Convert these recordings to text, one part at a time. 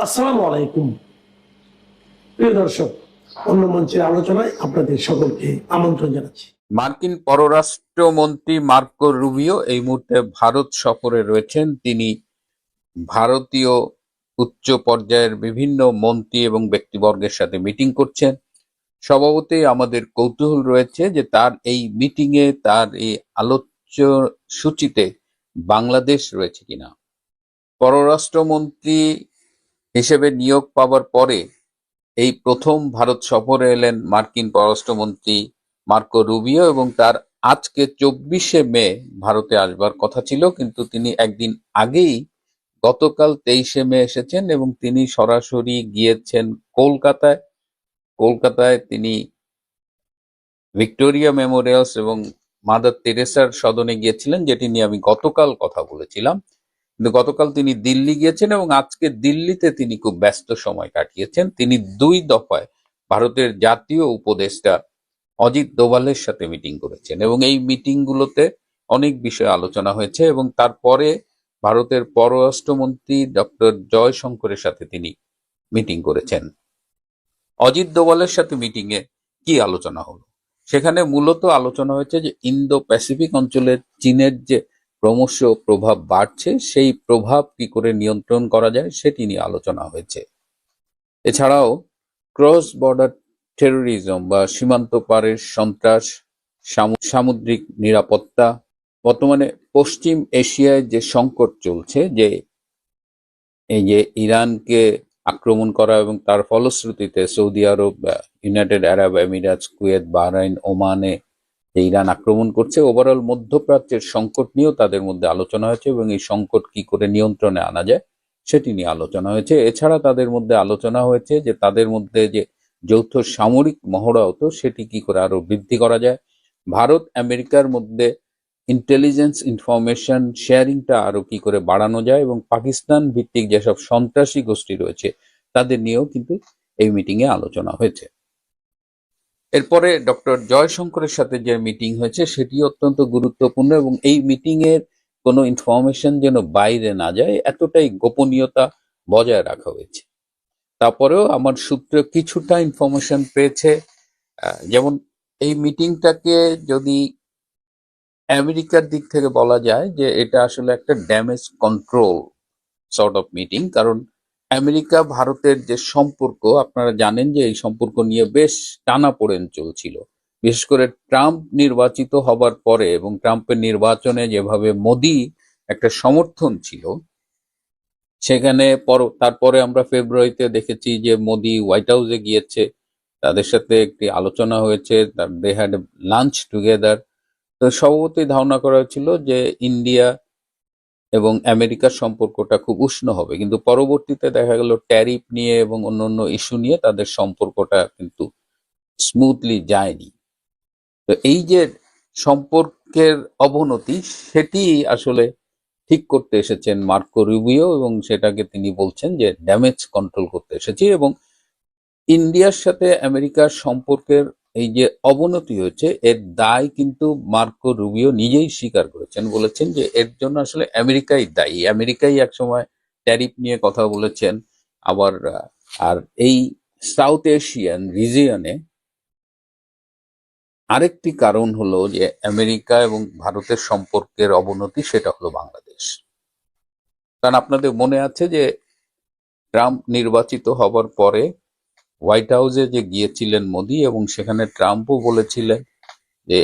আসসালামু আলাইকুম প্রিয় দর্শক, অন্য মঞ্চের আলোচনায় আপনাদের সকলকে আমন্ত্রণ জানাচ্ছি। মার্কিন পররাষ্ট্রমন্ত্রী মার্কো রুবিও এই মুহূর্তে ভারত সফরে রয়েছেন। তিনি ভারতীয় উচ্চ পর্যায়ের বিভিন্ন মন্ত্রী এবং ব্যক্তিবর্গের সাথে মিটিং করছেন। স্বভাবতই আমাদের কৌতূহল রয়েছে যে তার এই মিটিংয়ে, তার এই আলোচ্য সূচিতে বাংলাদেশ রয়েছে কিনা। পররাষ্ট্রমন্ত্রী হিসেবে নিয়োগ পাওয়ার পরে এই প্রথম ভারত সফরে এলেন মার্কিন পররাষ্ট্রমন্ত্রী মার্কো রুবিও, এবং তার আজকে 24শে মে ভারতে আসবার কথা ছিল, কিন্তু তিনি একদিন আগেই গতকাল 23শে মে এসেছেন এবং তিনি সরাসরি গিয়েছেন কলকাতায়। কলকাতায় তিনি ভিক্টোরিয়া মেমোরিয়ালস এবং মাদার তেরেসার সদনে গিয়েছিলেন, যেটি নিয়ে আমি গতকাল কথা বলেছিলাম। কিন্তু গতকাল তিনি দিল্লি গিয়েছেন এবং আজকে দিল্লিতে তিনি খুব ব্যস্ত সময় কাটিয়েছেন। তিনি 2 দফায় ভারতের জাতীয় উপদেষ্টা অজিত দোভালের সাথে মিটিং করেছেন এবং এই মিটিংগুলোতে অনেক বিষয়ে আলোচনা হয়েছে। এবং তারপরে ভারতের পররাষ্ট্রমন্ত্রী ডক্টর জয়শঙ্করের সাথে তিনি মিটিং করেছেন। অজিত দোভালের সাথে মিটিংয়ে কি আলোচনা হলো? সেখানে মূলত আলোচনা হয়েছে যে ইন্দো প্যাসিফিক অঞ্চলের চীনের যে ক্রমশ প্রভাব বাড়ছে, সেই প্রভাব কি করে নিয়ন্ত্রণ করা যায় সেটি নিয়ে আলোচনা হয়েছে। এছাড়াও ক্রস বর্ডার টেরোরিজম বা সীমান্ত পারের সন্ত্রাস, সামুদ্রিক নিরাপত্তা, বর্তমানে পশ্চিম এশিয়ায় যে সংকট চলছে, যে এই যে ইরানকে আক্রমণ করা এবং তার ফলশ্রুতিতে সৌদি আরব, ইউনাইটেড আরব এমিরাতস, কুয়েত, বাহরাইন, ওমানে যে ইরান আক্রমণ করছে, ওভারঅল মধ্যপ্রাচ্যের সংকট নিয়েও তাদের মধ্যে আলোচনা হয়েছে এবং এই সংকট কি করে নিয়ন্ত্রণে আনা যায় সেটি নিয়ে আলোচনা হয়েছে। এছাড়া তাদের মধ্যে আলোচনা হয়েছে যে তাদের মধ্যে যে যৌথ সামরিক মহড়া হতো সেটি কি করে আরো বৃদ্ধি করা যায়, ভারত আমেরিকার মধ্যে ইন্টেলিজেন্স ইনফরমেশন শেয়ারিংটা আরো কি করে বাড়ানো যায়, এবং পাকিস্তান ভিত্তিক যেসব সন্ত্রাসী গোষ্ঠী রয়েছে তাদের নিয়েও কিন্তু এই মিটিংয়ে আলোচনা হয়েছে। এরপরে ডক্টর জয়শঙ্করের সাথে যে মিটিং হয়েছে সেটি অত্যন্ত গুরুত্বপূর্ণ এবং এই মিটিং এর কোনো ইনফরমেশন যেন বাইরে না যায় এতটাই গোপনীয়তা বজায় রাখা হয়েছে। তারপরেও আমার সূত্র কিছুটা ইনফরমেশন পেয়েছে, যেমন এই মিটিংটাকে যদি আমেরিকার দিক থেকে বলা যায় যে এটা আসলে একটা damage control sort of meeting. কারণ আমেরিকা ভারতের যে সম্পর্ক, আপনারা জানেন যে এই সম্পর্ক নিয়ে বেশ টানাপোড়েন চলছিল, বিশেষ করে ট্রাম্প নির্বাচিত হবার পরে এবং ট্রাম্পের নির্বাচনে যেভাবে মোদি একটা সমর্থন ছিল, সেখানে তারপরে আমরা ফেব্রুয়ারিতে দেখেছি যে মোদি হোয়াইট হাউসে গিয়েছে, তাদের সাথে একটি আলোচনা হয়েছে, দে হ্যাড লাঞ্চ টুগেদার। তো স্বভাবতই ধারণা করা হয়েছিল যে ইন্ডিয়া এবং আমেরিকার সম্পর্কটা খুব উষ্ণ হবে, কিন্তু পরবর্তীতে দেখা গেল ট্যারিফ নিয়ে এবং অন্যান্য ইস্যু নিয়ে তাদের সম্পর্কটা কিন্তু স্মুথলি যায়নি। তো এই যে সম্পর্কের অবনতি, সেটি আসলে ঠিক করতে এসেছেন মার্কো রুবিও এবং সেটাকে তিনি বলছেন যে ড্যামেজ কন্ট্রোল করতে এসেছি। এবং ইন্ডিয়ার সাথে আমেরিকার সম্পর্কের এই যে অবনতি হয়েছে এর দায় কিন্তু মার্কো রুবিও নিজেই স্বীকার করেছেন, বলেছেন যে এর জন্য আসলে আমেরিকাই দায়ী। আমেরিকাই একসময় ট্যারিফ নিয়ে কথা বলেছেন। আবার আর এই সাউথ এশিয়ান রিজিয়নে আরেকটি কারণ হলো যে আমেরিকা এবং ভারতের সম্পর্কের অবনতি, সেটা হলো বাংলাদেশ। কারণ আপনাদের মনে আছে যে ট্রাম্প নির্বাচিত হবার পরে হোয়াইট হাউসে যে গিয়েছিলেন মোদি, এবং সেখানে ট্রাম্পও বলেছিলেন যে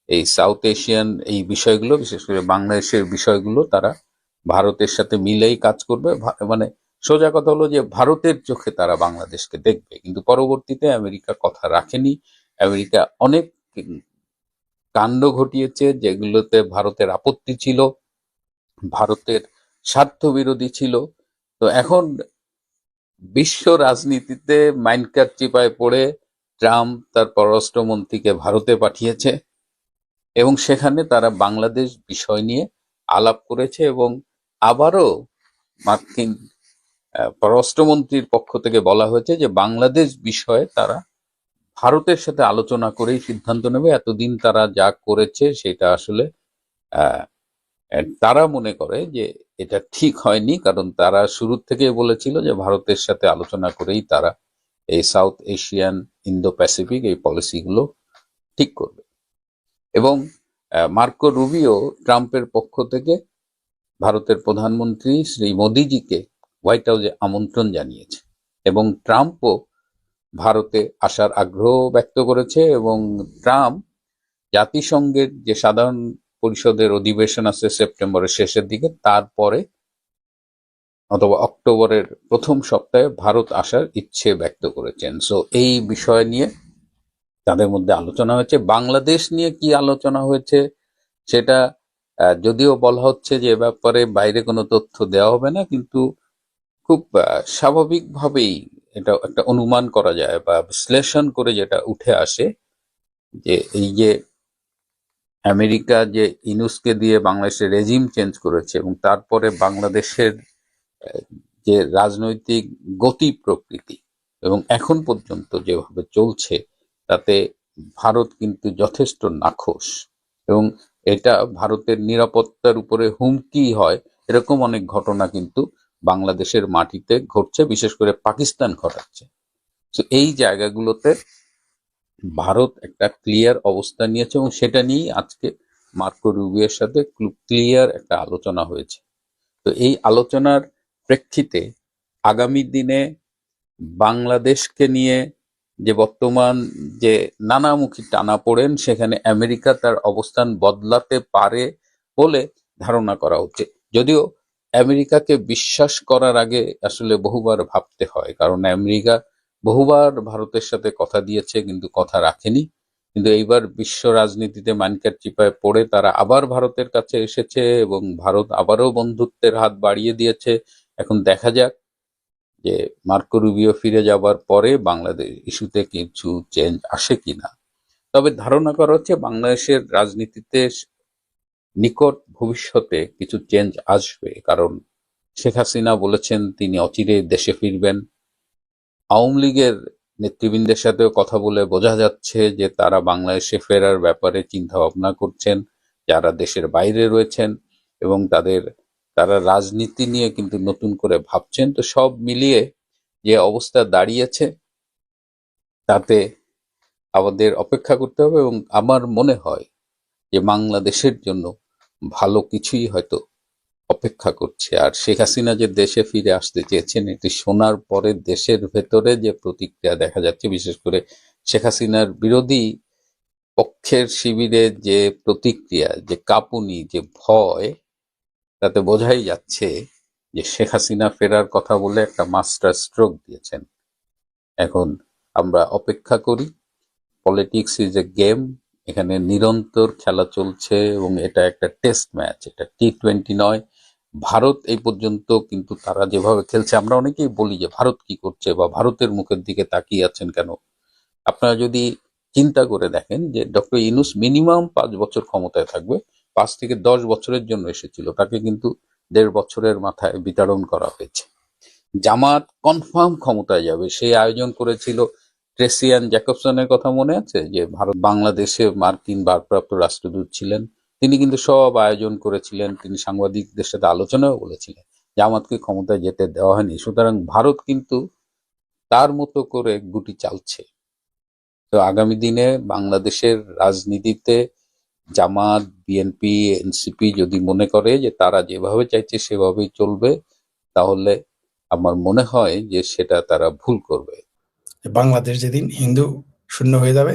এই সাউথ এশিয়ান এই বিষয়গুলো, বিশেষ করে বাংলাদেশের বিষয়গুলো তারা ভারতের সাথে মিলেই কাজ করবে। মানে সোজা কথা হলো যে ভারতের চোখে তারা বাংলাদেশকে দেখবে। কিন্তু পরবর্তীতে আমেরিকা কথা রাখেনি। আমেরিকা অনেক কাণ্ড ঘটিয়েছে যেগুলোতে ভারতের আপত্তি ছিল, ভারতের স্বার্থ বিরোধী ছিল। তো এখন বিশ্ব রাজনীতিতে মাইন্ডকার চিপায় পড়ে ট্রাম্প তার পররাষ্ট্রমন্ত্রীকে ভারতে পাঠিয়েছে এবং সেখানে তারা বাংলাদেশ বিষয় নিয়ে আলাপ করেছে। এবং আবারও মার্কিন পররাষ্ট্রমন্ত্রীর পক্ষ থেকে বলা হয়েছে যে বাংলাদেশ বিষয়ে তারা ভারতের সাথে আলোচনা করেই সিদ্ধান্ত নেবে। এতদিন তারা যা করেছে সেটা আসলে তারা মনে করে যে এটা ঠিক হয়নি, কারণ তারা শুরু থেকে বলেছিল যে ভারতের সাথে আলোচনা করেই তারা এই সাউথ এশিয়ান ইন্দো প্যাসিফিক এই পলিসিগুলো ঠিক করবে। এবং মার্কো রুবিও ট্রাম্পের পক্ষ থেকে ভারতের প্রধানমন্ত্রী শ্রী মোদিজিকে হোয়াইট হাউসে আমন্ত্রণ জানিয়েছে, এবং ট্রাম্পও ভারতে আসার আগ্রহ ব্যক্ত করেছে। এবং ট্রাম্প জাতিসংঘের যে সাধারণ পরিষদের অধিবেশন আছে সেপ্টেম্বরের শেষের দিকে, তারপরে অথবা অক্টোবরের প্রথম সপ্তাহে ভারত আসার ইচ্ছে ব্যক্ত করেছেন। সো এই বিষয় নিয়ে তাদের মধ্যে আলোচনা হয়েছে। বাংলাদেশ নিয়ে কি আলোচনা হয়েছে সেটা যদিও বলা হচ্ছে যে এ ব্যাপারে বাইরে কোনো তথ্য দেওয়া হবে না, কিন্তু খুব স্বাভাবিকভাবেই এটা একটা অনুমান করা যায় বা বিশ্লেষণ করে যেটা উঠে আসে যে এই যে আমেরিকা যে ইনুসকে দিয়ে বাংলাদেশের রেজিম চেঞ্জ করেছে এবং তারপরে বাংলাদেশের যে রাজনৈতিক গতি প্রকৃতি এবং এখন পর্যন্ত যেভাবে চলছে, তাতে ভারত কিন্তু যথেষ্ট নাখোশ, এবং এটা ভারতের নিরাপত্তার উপরে হুমকি হয় এরকম অনেক ঘটনা কিন্তু বাংলাদেশের মাটিতে ঘটছে, বিশেষ করে পাকিস্তান ঘটাচ্ছে। তো এই জায়গাগুলোতে ভারত একটা ক্লিয়ার অবস্থান নিয়েছে, এবং সেটা নিয়েই আজকে মার্কো রুবিওর সাথে ক্লিয়ার একটা আলোচনা হয়েছে। তো এই আলোচনার প্রেক্ষিতে আগামী দিনে বাংলাদেশকে নিয়ে যে বর্তমান যে নানামুখী টানাপোড়েন, সেখানে আমেরিকা তার অবস্থান বদলাতে পারে বলে ধারণা করা হচ্ছে। যদিও আমেরিকাকে বিশ্বাস করার আগে আসলে বহুবার ভাবতে হয়, কারণ আমেরিকা বহুবার ভারতের সাথে কথা দিয়েছে কিন্তু কথা রাখেনি। কিন্তু এইবার বিশ্ব রাজনীতিতে মানকার চিপায় পড়ে তারা আবার ভারতের কাছে এসেছে এবং ভারত আবারও বন্ধুত্বের হাত বাড়িয়ে দিয়েছে। এখন দেখা যাক যে মার্কো রুবিও ফিরে যাবার পরে বাংলাদেশ ইস্যুতে কিছু চেঞ্জ আসে কিনা। তবে ধারণা করা হচ্ছে বাংলাদেশের রাজনীতিতে নিকট ভবিষ্যতে কিছু চেঞ্জ আসবে, কারণ শেখ হাসিনা বলেছেন তিনি অচিরে দেশে ফিরবেন। আওয়ামী লীগের নেতৃবৃন্দের সাথেও কথা বলে বোঝা যাচ্ছে যে তারা বাংলাদেশে ফেরার ব্যাপারে চিন্তা ভাবনা করছেন, যারা দেশের বাইরে রয়েছেন, এবং তারা রাজনীতি নিয়ে কিন্তু নতুন করে ভাবছেন। তো সব মিলিয়ে যে অবস্থা দাঁড়িয়েছে তাতে আমাদের অপেক্ষা করতে হবে, এবং আমার মনে হয় যে বাংলাদেশের জন্য ভালো কিছুই হয়তো অপেক্ষা করছে। আর শেখ হাসিনা যে দেশে ফিরে আসতে চেয়েছেন, এটি শোনার পরে দেশের ভেতরে যে প্রতিক্রিয়া দেখা যাচ্ছে, বিশেষ করে শেখ হাসিনার বিরোধী পক্ষের শিবিরে যে প্রতিক্রিয়া, যে কাঁপুনি, যে ভয়, তাতে বোঝাই যাচ্ছে যে শেখ হাসিনা ফেরার কথা বলে একটা মাস্টার স্ট্রোক দিয়েছেন। এখন আমরা অপেক্ষা করি। পলিটিক্স ইজ এ গেম, এখানে নিরন্তর খেলা চলছে এবং এটা একটা টেস্ট ম্যাচ, এটা T20 নয়। ভারত এই পর্যন্ত কিন্তু তারা যেভাবে খেলছে, আমরা অনেকেই বলি যে ভারত কি করছে বা ভারতের মুখের দিকে তাকিয়ে আছেন কেন। আপনারা যদি চিন্তা করে দেখেন যে ডক্টর ইউনূস মিনিমাম 5 বছর ক্ষমতায় থাকবে, 5 থেকে 10 বছরের জন্য এসেছিল, তাকে কিন্তু 1.5 বছরের মাথায় বিতাড়ন করা হয়েছে। জামাত কনফার্ম ক্ষমতায় যাবে, সেই আয়োজন করেছিল। ট্রেসিয়ান জ্যাকবসনের কথা মনে আছে, যে ভারত বাংলাদেশে মার্কিন ভারপ্রাপ্ত রাষ্ট্রদূত ছিলেন, তিনি কিন্তু সব আয়োজন করেছিলেন, তিনি সাংবাদিকদের সাথে আলোচনাও বলেছিলেন। জামাতকে ক্ষমতায় যেতে দেওয়া হয়নি। সুতরাং ভারত কিন্তু তার মতো করে গুটি চালছে। তো আগামী দিনে বাংলাদেশের রাজনীতিতে জামাত, বিএনপি, এনসিপি যদি মনে করে যে তারা যেভাবে চাইছে সেভাবেই চলবে, তাহলে আমার মনে হয় যে সেটা তারা ভুল করবে। বাংলাদেশ যেদিন হিন্দু শূন্য হয়ে যাবে,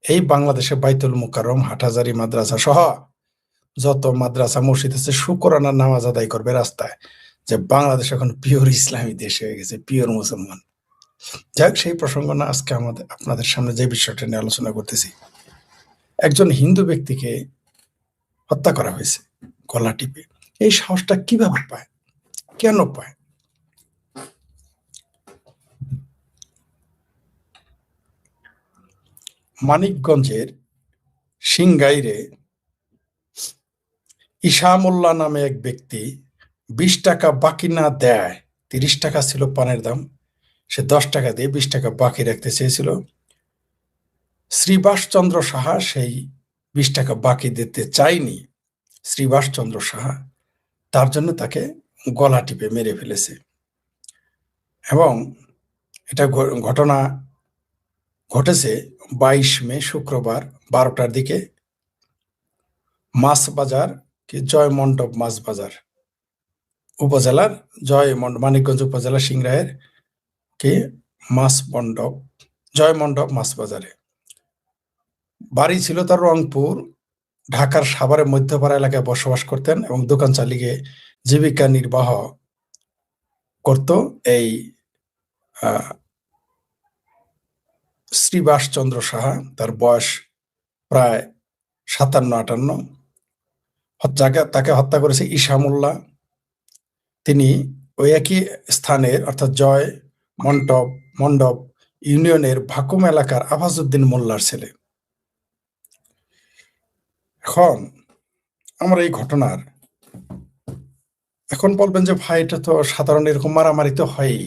এই বাংলাদেশে বাইতুল মুকাররম, হাটহাজারী মাদ্রাসা সহ যত মাদ্রাসা মসজিদ আছে শুকরানার নামাজ আদায় করবে রাস্তায়, যে বাংলাদেশ এখন পিওর ইসলামী দেশ হয়ে গেছে, পিওর মুসলমান। যাক, সেই প্রসঙ্গ না, আজকে আপনাদের সামনে যে বিষয়টা নিয়ে আলোচনা করতেছি, একজন হিন্দু ব্যক্তিকে হত্যা করা হয়েছে গলা টিপে। এই সাহসটা কিভাবে পায়, কেন পায়? মানিকগঞ্জের সিংগাইরে ঈশা মোল্লা নামে এক ব্যক্তি 20 টাকা বাকি না দেয়, 30 টাকা ছিল পানের দাম, সে 10 টাকা দিয়ে 20 টাকা বাকি রাখতে চেয়েছিল। শ্রীবাসচন্দ্র সাহা সেই 20 টাকা বাকি দিতে চায়নি। শ্রীবাসচন্দ্র সাহা, তার জন্য তাকে গলা টিপে মেরে ফেলেছে। এবং এটা ঘটনা ঘটেছে 22 মে শুক্রবার 12টার দিকে মাছ বাজার কি জয়মণ্ডপ মাছ বাজার উপজেলার মানিকগঞ্জ উপজেলা সিংড়ায়ের কি জয়মণ্ডপ মাছ বাজারে। বাড়ি ছিল তার রংপুর। ঢাকার সাভারের মধ্যপাড়া এলাকায় বসবাস করতেন এবং দোকান চালিয়ে জীবিকা নির্বাহ করত এই শ্রীবাস চন্দ্র সাহা। তার বয়স প্রায় 57-58। তাকে হত্যা করেছে ইসামুল্লাহ। তিনি ওই একই স্থানের অর্থাৎ মণ্ডপ ইউনিয়নের ভাকুম এলাকার আফাজউদ্দিন মোল্লার ছেলে। এখন আমরা এই ঘটনার এখন বলবেন যে ভাই এটা তো সাধারণ এরকম মারামারি তো হয়ই,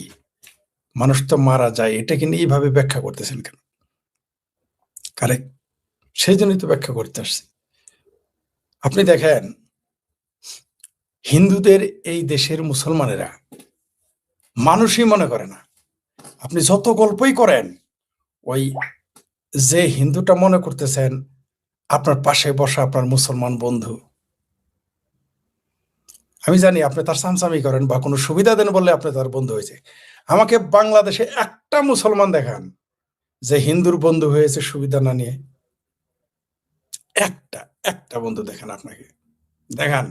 মানুষ তো মারা যায়, এটাকে নিয়ে এইভাবে ব্যাখ্যা করতেছেন কেন? কারেক্ট, সেই জন্যই তো ব্যাখ্যা করতে আসছি। আপনি দেখেন হিন্দুদের এই দেশের মুসলমানেরা মানুষই মনে করে না। আপনি যত গল্পই করেন ওই যে হিন্দুটা মনে করতেছেন আপনার পাশে বসা আপনার মুসলমান বন্ধু। আমি জানি আপনি তার সামসামি করেন বা কোনো সুবিধা দেন বললে আপনি তার বন্ধু হয়েছে। আমাকে বাংলাদেশে একটা মুসলমান দেখান যে হিন্দুর বন্ধু হয়েছে সুবিধা না নিয়ে। একটা বন্ধু দেখান, আপনাকে দেখান,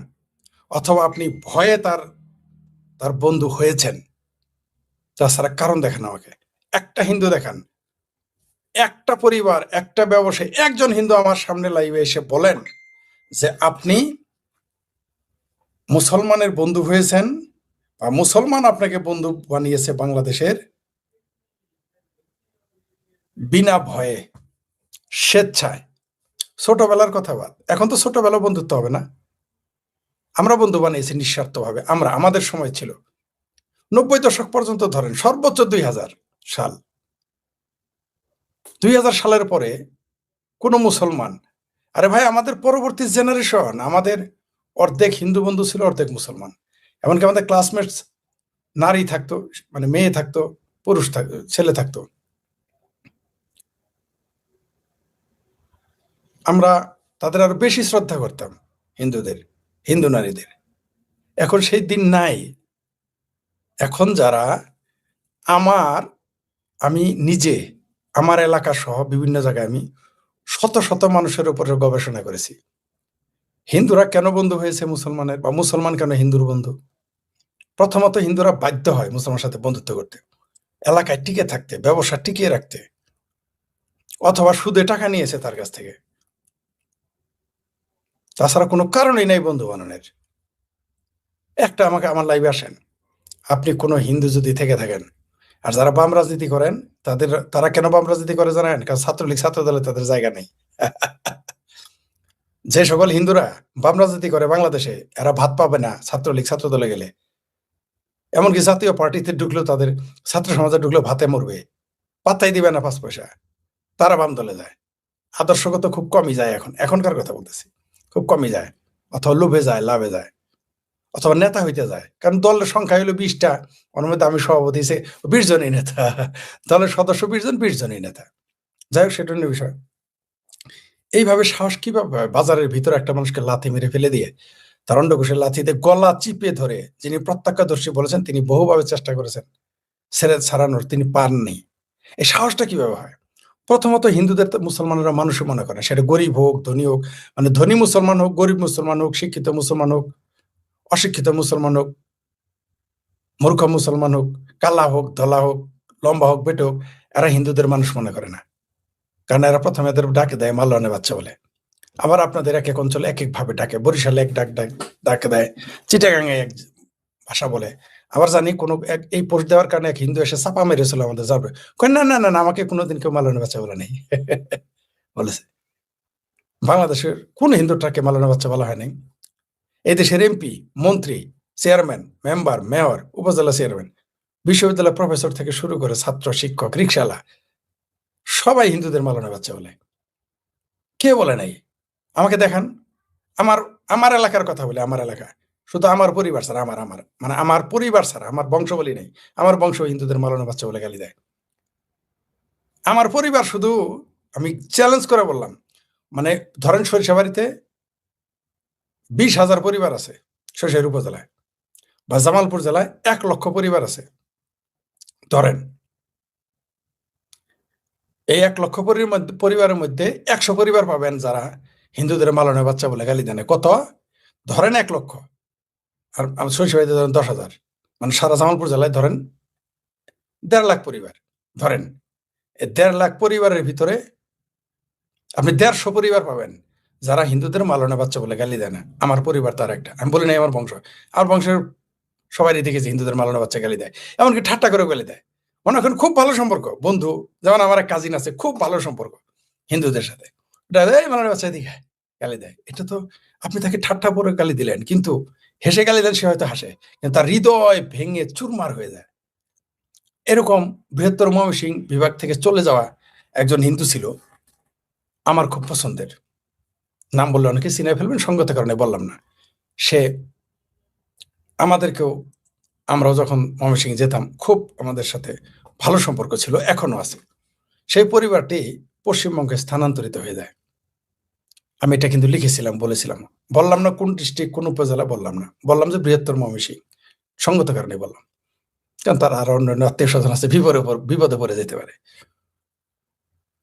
অথবা আপনি ভয়ে তার বন্ধু হয়েছেন, তাছাড়া কারণ দেখান আমাকে। একটা হিন্দু দেখান, একটা পরিবার, একটা ব্যবসায়ী, একজন হিন্দু আমার সামনে লাইভে এসে বলেন যে আপনি মুসলমানের বন্ধু হয়েছেন বা মুসলমান আপনাকে বন্ধু বানিয়েছে বাংলাদেশের বিনা ভয়ে, স্বেচ্ছায়। ছোটবেলার কথা বাদ, এখন তো ছোটবেলা বন্ধুত্ব হবে না। আমরা বন্ধু বানিয়েছি নিঃস্বার্থভাবে। আমাদের সময় ছিল 90 দশক পর্যন্ত, ধরেন সর্বোচ্চ 2000 সাল। 2000 সালের পরে কোন মুসলমান, আরে ভাই আমাদের পরবর্তী জেনারেশন, আমাদের অর্ধেক হিন্দু বন্ধু ছিল, অর্ধেক মুসলমান। এমনকি আমাদের ক্লাসমেটস নারী থাকতো, মানে মেয়ে থাকতো, পুরুষ থাকতো, ছেলে থাকতো। আমরা তাদের আরো বেশি শ্রদ্ধা করতাম, হিন্দু নারীদের। এখন সেই দিন নাই। এখন যারা আমি নিজে আমার এলাকা সহ বিভিন্ন জায়গায় আমি শত শত মানুষের উপরে গবেষণা করেছি। হিন্দুরা কেন বন্ধু হয়েছে মুসলমানের, বা মুসলমান কেন হিন্দুর বন্ধু? প্রথমত হিন্দুরা বাধ্য হয় মুসলমানের সাথে বন্ধুত্ব করতে, এলাকায় টিকে থাকতে, ব্যবসা টিকিয়ে রাখতে, অথবা সুদে টাকা নিয়েছে তার কাছ থেকে। তাছাড়া কোনো কারণই নাই বন্ধু বানানোর। আমার লাইভে আসেন, আপনি কোনো হিন্দু যদি থেকে থাকেন, আর যারা বাম রাজনীতি করেন তারা কেন বাম রাজনীতি করে জানেন? কারণ ছাত্রলীগ ছাত্র দলে তাদের জায়গা নেই। যে সকল হিন্দুরা বাম রাজনীতি করে বাংলাদেশে, এরা ভাত পাবে না ছাত্রলীগ ছাত্র দলে গেলে। এমনকি জাতীয় পার্টিতে ঢুকলেও, তাদের ছাত্র সমাজে ঢুকলেও ভাতে মরবে, পাত্তাই দিবে না 5 পয়সা। তারা বাম দলে যায়। আদর্শগত খুব কমই যায়, এখনকার কথা বলতেছি, খুব কমই যায়। অথবা লোভে যায়, লাভে যায়, অথবা নেতা হইতে যায়। কারণ দলের সংখ্যা হলো 20টা, ওর মধ্যে আমি সভাপতি, 20 জনই নেতা। দলের সদস্য 20 জন, 20 জনই নেতা। যাই হোক, সেটা নিয়ে বিষয়। এইভাবে সাহস কিভাবে হয় বাজারের ভিতরে একটা মানুষকে লাথি মেরে ফেলে দিয়ে, তার অন্ডকোষের লাথিতে গলা চিপে ধরে, যিনি প্রত্যক্ষদর্শী বলেছেন, তিনি বহুভাবে চেষ্টা করেছেন ছেড়ে ছাড়ানোর, তিনি পাননি। এই সাহসটা কিভাবে হয়? প্রথমত হিন্দুদের মুসলমানেরা মানুষই মনে করে, সেটা গরিব হোক ধনী হোক, মানে ধনী মুসলমান হোক, গরিব মুসলমান হোক, শিক্ষিত মুসলমান হোক, অশিক্ষিত মুসলমান হোক, মূর্খ মুসলমান হোক, কালা হোক, ধলা হোক, লম্বা হোক, বেটে হোক, এরা হিন্দুদের মানুষ মনে করে না। কারণ এরা প্রথমে এদের ডাকে দেয় মাল্লানের বাচ্চা বলে। আবার আপনাদের এক এক অঞ্চলে এক এক ভাবে ডাকে। বরিশালে এক ডাক দেয়, চিটাগাঙে এক ভাষা বলে। আবার জানি কোনো এই পোস্ট দেওয়ার কারণে এক হিন্দু এসে চাপা মেরেছিল আমাদের যাবে, না না না না, আমাকে কোনোদিন কেউ মাল্লানের বাচ্চা বলে নেই। বলেছে বাংলাদেশের কোন হিন্দুটাকে মাল্লানের বাচ্চা বলা হয় নাই। এই দেশের এমপি, মন্ত্রী, চেয়ারম্যান, মেম্বার, মেয়র, উপজেলা চেয়ারম্যান, বিশ্ববিদ্যালয় প্রফেসর থেকে শুরু করে ছাত্র, শিক্ষক, রিকশালা, সবাই হিন্দুদের মাল্লানের বাচ্চা বলে। কে বলে নাই? আমাকে দেখান। আমার এলাকার কথা বলে, আমার এলাকা শুধু আমার পরিবার ছাড়া, আমার আমার মানে আমার পরিবার ছাড়া, আমার বংশ বলি নাই, আমার বংশ হিন্দুদের মালানো বাচ্চা বলে গালি দেয়। আমার পরিবার শুধু, আমি চ্যালেঞ্জ করে বললাম, মানে ধরেন সরিষাবাড়িতে 20,000 পরিবার আছে সরিষাবাড়ি উপজেলায়, বা জামালপুর জেলায় 1 লক্ষ পরিবার আছে ধরেন। এই 1 লক্ষ পরিবারের মধ্যে 100 পরিবার পাবেন যারা হিন্দুদের মালানো বাচ্চা বলে গালি দেন। কত? ধরেন 1 লক্ষ, আর আমার সরিষাবাড়িতে ধরেন 10,000, মানে সারা জামালপুর জেলায় ধরেন 1.5 লাখ পরিবার। ধরেন এই 1.5 লাখ পরিবারের ভিতরে আপনি 150 পরিবার পাবেন যারা হিন্দুদের মালানো বাচ্চা বলে গালি দেয় না। আমার পরিবার তার একটা, আমি বলি নাই আমার বংশ, আমার বংশের সবাই দেখেছি হিন্দুদের মালানো বাচ্চা গালি দেয়, এমনকি ঠাট্টা করে গালি দেয়। মনে এখন খুব ভালো সম্পর্ক, বন্ধু, যেমন আমার এক কাজিন আছে, খুব ভালো সম্পর্ক হিন্দুদের সাথে, মালানো বাচ্চা দিকে গালি দেয়। এটা তো আপনি তাকে ঠাট্টা করে গালি দিলেন, কিন্তু হেসে গালি দেন, সে হয়তো হাসে, কিন্তু তার হৃদয় ভেঙে চুরমার হয়ে যায়। এরকম বৃহত্তর ময়মনসিংহ বিভাগ থেকে চলে যাওয়া একজন হিন্দু ছিল আমার খুব পছন্দের, নাম বললে অনেকে চিনে ফেলবেন, সঙ্গত কারণে বললাম না। সে আমাদেরকেও, আমরাও যখন ময়মনসিংহে যেতাম খুব আমাদের সাথে ভালো সম্পর্ক ছিল, এখনো আছে। সেই পরিবারটি পশ্চিমবঙ্গে স্থানান্তরিত হয়ে যায়। আমি এটা কিন্তু লিখেছিলাম, বলেছিলাম, বললাম না কোন ডিস্ট্রিক্ট কোন উপজেলা, বললাম না, বললাম যে বৃহত্তর ময়মনসিংহ, সঙ্গত কারণে বললাম, কারণ তার আরো অন্যান্য আত্মীয় স্বজন আছে, বিপদে পড়ে যেতে পারে।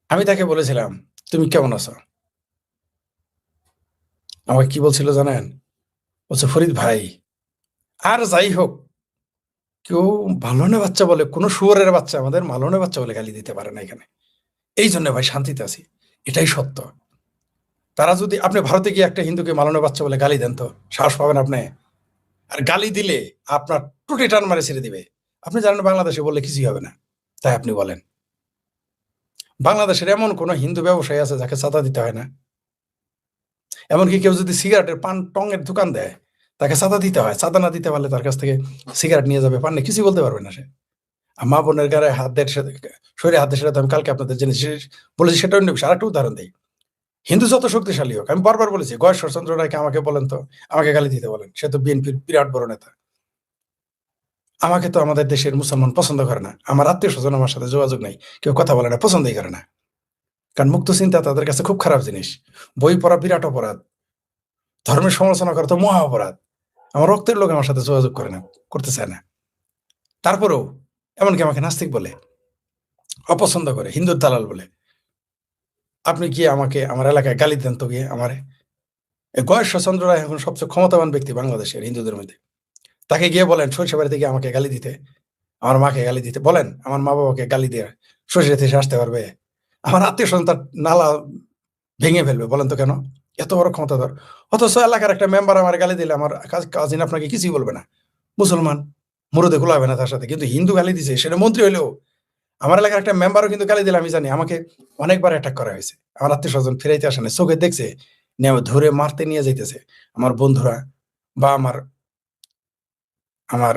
আমি তাকে বলেছিলাম, তুমি কেমন আছো? আমাকে কি বলছিল জানেন? বলছে, ফরিদ ভাই, আর যাই হোক, কেউ মালনে বাচ্চা বলে, কোনো শুয়োরের বাচ্চা আমাদের মালনে বাচ্চা বলে গালি দিতে পারে না এখানে, এই জন্য ভাই শান্তিতে আছি। এটাই সত্য। তারা যদি, আপনি ভারতে গিয়ে একটা হিন্দুকে মালনে বাচ্চা বলে গালি দেন, তো সাহস পাবেন আপনি? আর গালি দিলে আপনার টুটে টান মারে ছেড়ে দিবে। আপনি জানেন বাংলাদেশে বললে কিছুই হবে না, তাই আপনি বলেন। বাংলাদেশের এমন কোন হিন্দু ব্যবসায়ী আছে যাকে চাঁদা দিতে হয় না? এমনকি কেউ যদি সিগারেটের পান টঙের দোকান দেয়, তাকে চাঁদা দিতে হয়। চাঁদা না দিতে পারলে তার কাছ থেকে সিগারেট নিয়ে যাবে, পান কিছুই বলতে পারবে না সে। আর মা বোনের গায়ে হাত দেয়, শরীরে হাত দেয়, সেটা তো আমি কালকে আপনাদের জিনিস বলেছি, সেটা অন্য বিষয়। আরেকটা উদাহরণ দিই, হিন্দু যত শক্তিশালী হোক, আমি বারবার বলেছি, গয়েশ্বরচন্দ্র রায়কে আমাকে বলেন তো, আমাকে গালি দিতে বলেন, সে তো বিএনপির বিরাট বড় নেতা। আমাকে তো আমাদের দেশের মুসলমান পছন্দ করে না, আমার আত্মীয় স্বজন আমার সাথে যোগাযোগ নেই, কেউ কথা বলে না, পছন্দই করে না, কারণ মুক্ত চিন্তা তাদের কাছে খুব খারাপ জিনিস। বই পড়া বিরাট অপরাধ, ধর্মের সমালোচনা করা তো মহা অপরাধ। আমার রক্তের লোক আমার সাথে যোগাযোগ করে না, করতে চায় না। তারপরেও এমনকি আমাকে নাস্তিক বলে, অপছন্দ করে, হিন্দুর দালাল বলে। আপনি কি আমাকে আমার এলাকায় গালি দেন তো গিয়ে আমারে? গয়েশ্বরচন্দ্র রায় এখন সবচেয়ে ক্ষমতাবান ব্যক্তি বাংলাদেশের হিন্দুদের মধ্যে, তাকে গিয়ে বলেন সরিষাবাড়ি থেকে আমাকে গালি দিতে, আমার মাকে গালি দিতে, বলেন আমার মা বাবাকে গালি দিয়ে সরিষা থেকে আসতে পারবে? আমার আত্মীয় স্বজন তার নালা ভেঙে ফেলবে, বলেন তো কেন? এত বড় ক্ষমতাধর। অথচ এলাকার একটা মেম্বার আমার গালি দিলে আমার কাজিন আপনাকে কিছুই বলবে না, মুসলমান, মুরুদে গোলাবে না তার সাথে। কিন্তু হিন্দু গালি দিছে, সেটা মন্ত্রী হলেও, আমার এলাকার একটা মেম্বারও কিন্তু গালি দিলে আমি জানি, আমাকে অনেকবার অ্যাটাক করা হয়েছে। আমার আত্মীয় স্বজন ফিরাইতে আসে না, চোখে দেখছে, ধরে মারতে নিয়ে যাইতেছে আমার বন্ধুরা, বা আমার আমার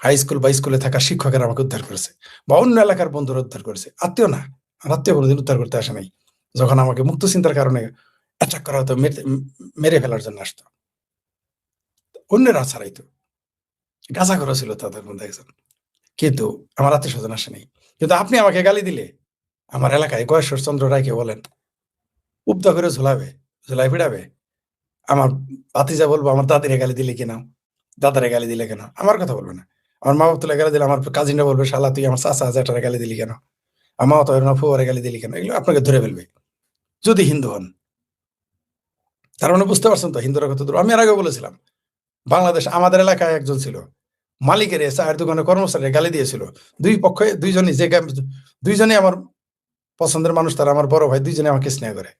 হাই স্কুল বা স্কুলে থাকা শিক্ষকেরা আমাকে উদ্ধার করেছে, বা অন্য এলাকার বন্ধুরা উদ্ধার করেছে। আত্মীয় না, আমার আত্মীয় কোনোদিন উদ্ধার করতে আসে নাই। যখন আমাকে মুক্ত চিন্তার কারণে অ্যাটাক করা হতো, মেরে ফেলার জন্য আসতো, অন্যরা ছাড়াইতো, গাঁজা করা ছিল তাদের মধ্যে একজন, কিন্তু আমার আত্মীয় স্বজন আসে নাই। কিন্তু আপনি আমাকে গালি দিলে আমার এলাকায় গয়েশ্বরচন্দ্র রায়কে বলেন, উবদা করে ঝুলাবে, ঝুলাই ফিরাবে। আমার ভাতিজা বলবো, আমার দাদিরে গালি দিলে কেন, দাদারে গালি দিলে কেন, আমার কথা বলবে না। আমার মা বাবা তুলে গালি দিলে আমার কাজিনরা বলবে, শালা তুই আমার চাচা জ্যাঠারে গালি দিলি কেন, আমার তো ফুয়ারে গালি দিলি কেন, এগুলো আপনাকে ধরে ফেলবে যদি হিন্দু হন। তার মানে বুঝতে পারছেন তো হিন্দুরা কত দূর। আমি এর আগে বলেছিলাম, বাংলাদেশ, আমাদের এলাকায় একজন ছিল, মালিকের চায়ের দোকানে কর্মচারী গালি দিয়েছিল। দুই পক্ষে দুইজনই, দুইজনই আমার পছন্দের মানুষ, তারা আমার বড় ভাই, দুইজনে আমাকে স্নেহ করে।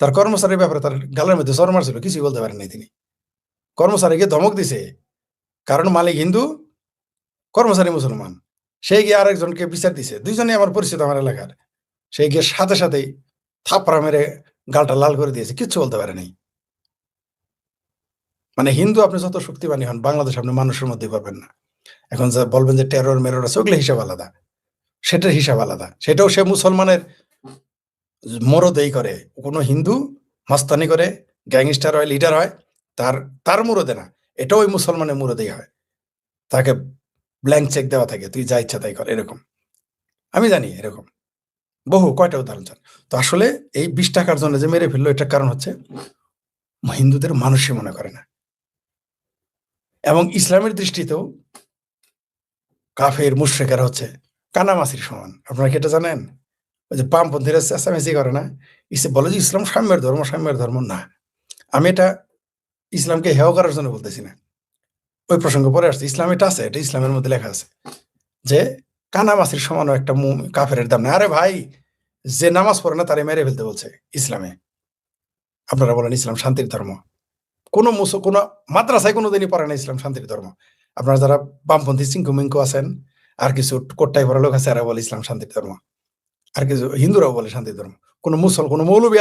তার কর্মচারীর ব্যাপারে তার গালের মধ্যে চর মারছিল, কিছুই বলতে পারেন নাই তিনি। কর্মচারীকে ধমক দিছে, কারণ মালিক হিন্দু, কর্মচারী মুসলমান। সে গিয়ে আরেকজনকে বিচার দিছে, দুইজনে আমার পরিচিত আমার এলাকার। সে গিয়ে সাথে সাথেই থাপড়া মেরে গালটা লাল করে দিয়েছে, কিচ্ছু বলতে পারে নাই। মানে হিন্দু আপনি যত শক্তিবানী হন, বাংলাদেশ আপনি মানুষের মধ্যে পাবেন না। এখন যা বলবেন যে টেরর মেরর আছে, ওগুলো হিসাব আলাদা, সেটার হিসাব আলাদা। সেটাও সে মুসলমানের মরদেই করে। কোনো হিন্দু মাস্তানি করে, গ্যাংস্টার হয়, লিডার হয়, তার মুরদে না। এটা ওই মুসলমানের মুরদেই হয়, তাকে ব্ল্যাঙ্ক চেক দেওয়া থাকে, তুই যা ইচ্ছা তাই কর, এরকম আমি জানি, এরকম বহু কয়টা উদাহরণ চান। তো আসলে এই 20 টাকার জন্য যে মেরে ফেললো, এটার কারণ হচ্ছে হিন্দুদের মানুষই মনে করে না। এবং ইসলামের দৃষ্টিতেও কাফের মুশরিকেরা হচ্ছে কানামাছির সমান। আপনারা কি এটা জানেন? ওই যে বামপন্থীরা চেঁচামেচি করে না, বলে যে ইসলাম সাম্যের ধর্ম, সাম্যের ধর্ম না। আমি এটা ইসলামকে হেয় করার জন্য বলতেছি না, ওই প্রসঙ্গে পরে আসছে। ইসলাম এটা আছে, এটা ইসলামের মধ্যে লেখা আছে যে কানামাছির সমানও একটা কাফের দাম না। আরে ভাই, যে নামাজ পড়ে না তারে মেরে ফেলতে বলছে ইসলামে। আপনারা বলেন ইসলাম শান্তির ধর্ম? কোনো কোনো মাদ্রাসায় কোনোদিনই পড়ে না ইসলাম শান্তির ধর্ম। আপনারা যারা বামপন্থী চিঙ্কুমিঙ্কু আছেন, আর কিছু কোট্টাই ভরা লোক আছে, এরা বলে ইসলাম শান্তির ধর্ম, আর কিছু হিন্দুরাও বলে শান্তির ধর্ম। কোনো মৌলবী